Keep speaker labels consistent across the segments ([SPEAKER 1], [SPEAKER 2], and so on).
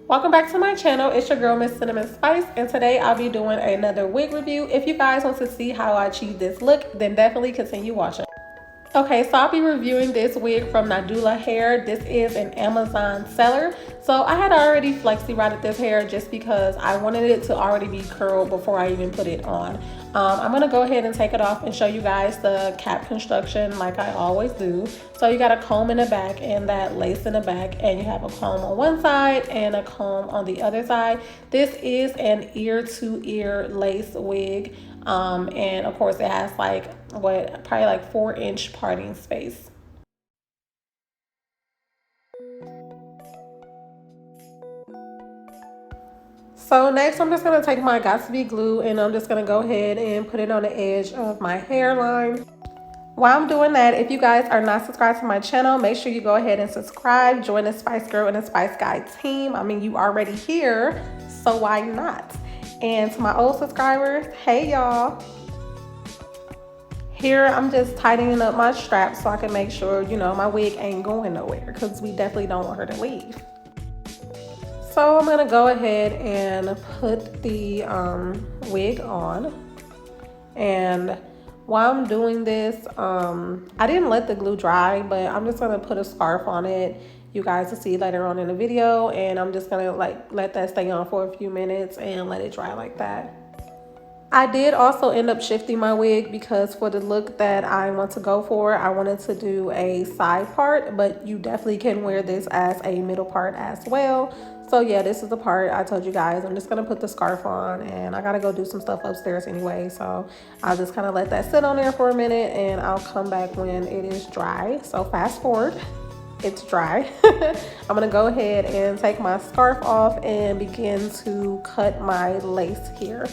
[SPEAKER 1] Welcome back to my channel. It's your girl, Ms.Cinnamon Spice, and today I'll be doing another wig review. If you guys want to see how I achieve this look, then definitely continue watching. Okay, so I'll be reviewing this wig from Nadula Hair. This is an Amazon seller. So I had already flexi rotted this hair just because I wanted it to already be curled before I even put it on. I'm gonna go ahead and take it off and show you guys the cap construction like I always do. So you got a comb in the back and that lace in the back, and you have a comb on one side and a comb on the other side. This is an ear-to-ear lace wig. And of course it has like probably like 4-inch parting space. So next I'm just going to take my Got2b glue and I'm just going to go ahead and put it on the edge of my hairline. While I'm doing that, if you guys are not subscribed to my channel, make sure you go ahead and subscribe. Join the Spice Girl and the Spice Guy team. I mean, you already here, so why not? And to my old subscribers, hey y'all. Here, I'm just tightening up my strap so I can make sure, you know, my wig ain't going nowhere because we definitely don't want her to leave. So I'm gonna go ahead and put the wig on. And while I'm doing this, I didn't let the glue dry, but I'm just gonna put a scarf on it. You guys will see later on in the video, and I'm just gonna like let that stay on for a few minutes and let it dry like that. I did also end up shifting my wig because for the look that I want to go for, I wanted to do a side part, but you definitely can wear this as a middle part as well. So yeah, this is the part I told you guys. I'm just gonna put the scarf on, and I gotta go do some stuff upstairs anyway. So I'll just kind of let that sit on there for a minute and I'll come back when it is dry. So fast forward. It's dry. I'm gonna go ahead and take my scarf off and begin to cut my lace here.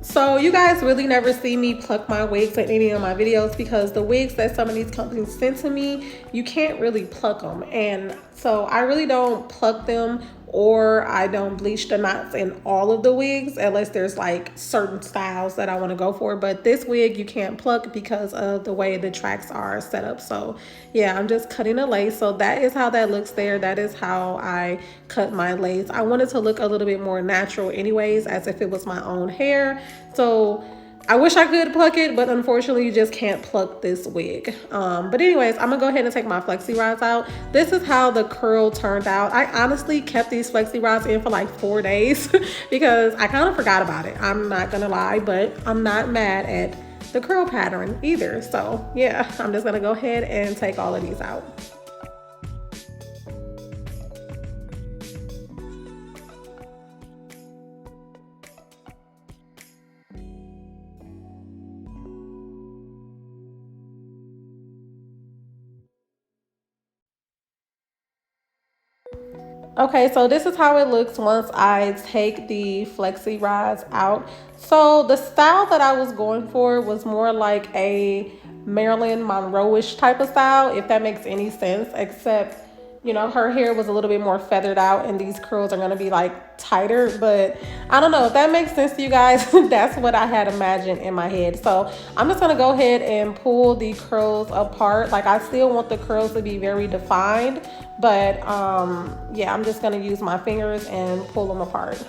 [SPEAKER 1] So you guys really never see me pluck my wigs in any of my videos because the wigs that some of these companies send to me, you can't really pluck them. And so I really don't pluck them, or I don't bleach the knots in all of the wigs unless there's like certain styles that I want to go for. But this wig you can't pluck because of the way the tracks are set up. So yeah, I'm just cutting a lace. So that is how that looks there. That is how I cut my lace. I wanted to look a little bit more natural anyways, as if it was my own hair. So I wish I could pluck it, but unfortunately you just can't pluck this wig. But anyways, I'm gonna go ahead and take my flexi rods out. This is how the curl turned out. I honestly kept these flexi rods in for like 4 days because I kind of forgot about it. I'm not gonna lie, but I'm not mad at the curl pattern either. So yeah, I'm just gonna go ahead and take all of these out. Okay, so this is how it looks once I take the flexi rods out. So the style that I was going for was more like a Marilyn Monroe-ish type of style, if that makes any sense, except, you know, her hair was a little bit more feathered out and these curls are gonna be like tighter. But I don't know if that makes sense to you guys. That's what I had imagined in my head. So I'm just gonna go ahead and pull the curls apart. Like, I still want the curls to be very defined, but yeah, I'm just gonna use my fingers and pull them apart.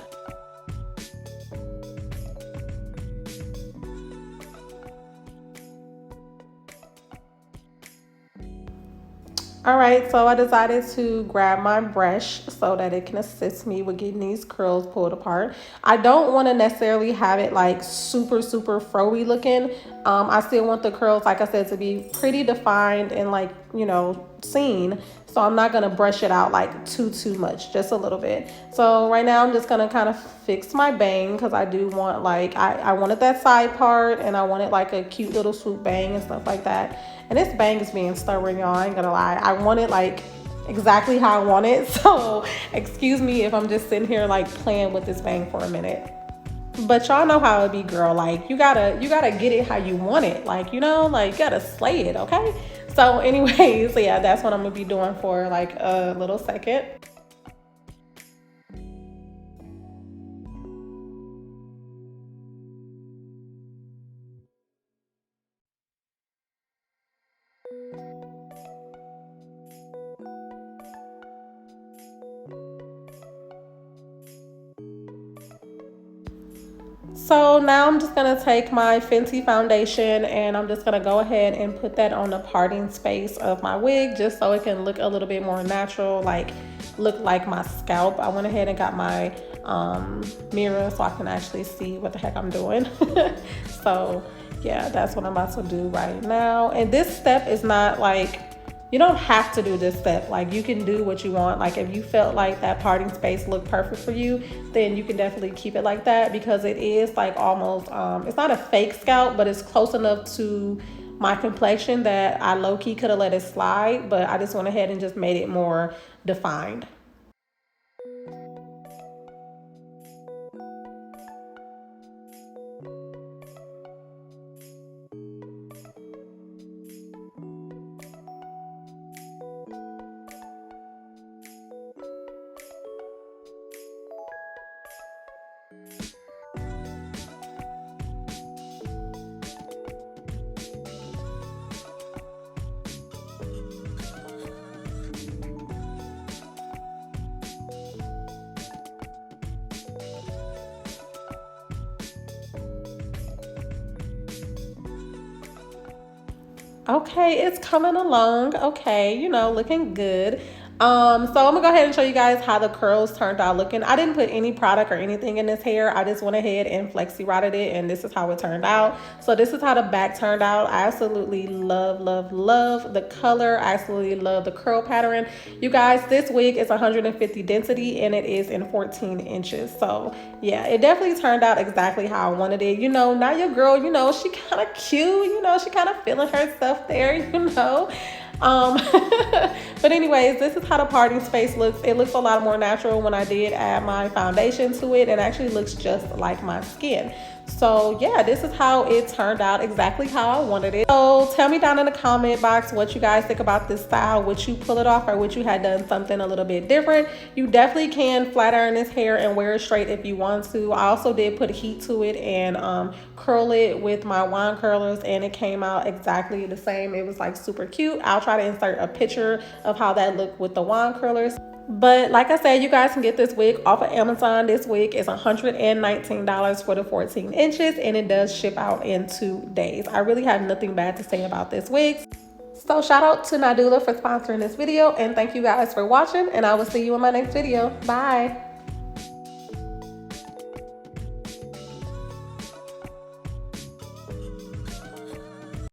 [SPEAKER 1] All right, so I decided to grab my brush so that it can assist me with getting these curls pulled apart. I don't want to necessarily have it like super fro-y looking. I still want the curls, like I said, to be pretty defined and like, you know, seen. So I'm not gonna brush it out like too much, just a little bit. So right now I'm just gonna kind of fix my bang because I do want like, I wanted that side part and I wanted like a cute little swoop bang and stuff like that. And this bang is being stubborn, y'all, I ain't gonna lie. I want it like exactly how I want it. So excuse me if I'm just sitting here like playing with this bang for a minute. But y'all know how it be, girl. Like, you gotta get it how you want it. Like, you know, like, you gotta slay it, okay? So anyways, so yeah, that's what I'm gonna be doing for like a little second. So now I'm just gonna take my Fenty foundation and I'm just gonna go ahead and put that on the parting space of my wig just so it can look a little bit more natural, like look like my scalp. I went ahead and got my mirror so I can actually see what the heck I'm doing. So yeah, that's what I'm about to do right now. And this step is not like, you don't have to do this step. Like you can do what you want. Like if you felt like that parting space looked perfect for you, then you can definitely keep it like that, because it is like almost, it's not a fake scalp, but it's close enough to my complexion that I low-key could have let it slide, but I just went ahead and just made it more defined. Okay, it's coming along. Okay, you know, looking good. So I'm gonna go ahead and show you guys how the curls turned out looking. I didn't put any product or anything in this hair. I just went ahead and flexi rotted it, and this is how it turned out. So this is how the back turned out. I absolutely love, love, love the color. I absolutely love the curl pattern. You guys, this wig is 150 density and it is in 14 inches. So yeah, it definitely turned out exactly how I wanted it. You know, now your girl, you know, she kind of cute, you know, she kind of feeling her stuff there, you know. But anyways, this is how the parting space looks. It looks a lot more natural when I did add my foundation to it. It actually looks just like my skin. So yeah, this is how it turned out, exactly how I wanted it. So tell me down in the comment box what you guys think about this style. Would you pull it off, or would you have done something a little bit different? You definitely can flat iron this hair and wear it straight if you want to. I also did put heat to it and curl it with my wand curlers, and it came out exactly the same. It was like super cute. I'll try to insert a picture of how that looked with the wand curlers. But like I said, you guys can get this wig off of Amazon. This wig is $119 for the 14 inches, and it does ship out in 2 days. I really have nothing bad to say about this wig. So shout out to Nadula for sponsoring this video, and thank you guys for watching, and I will see you in my next video. Bye.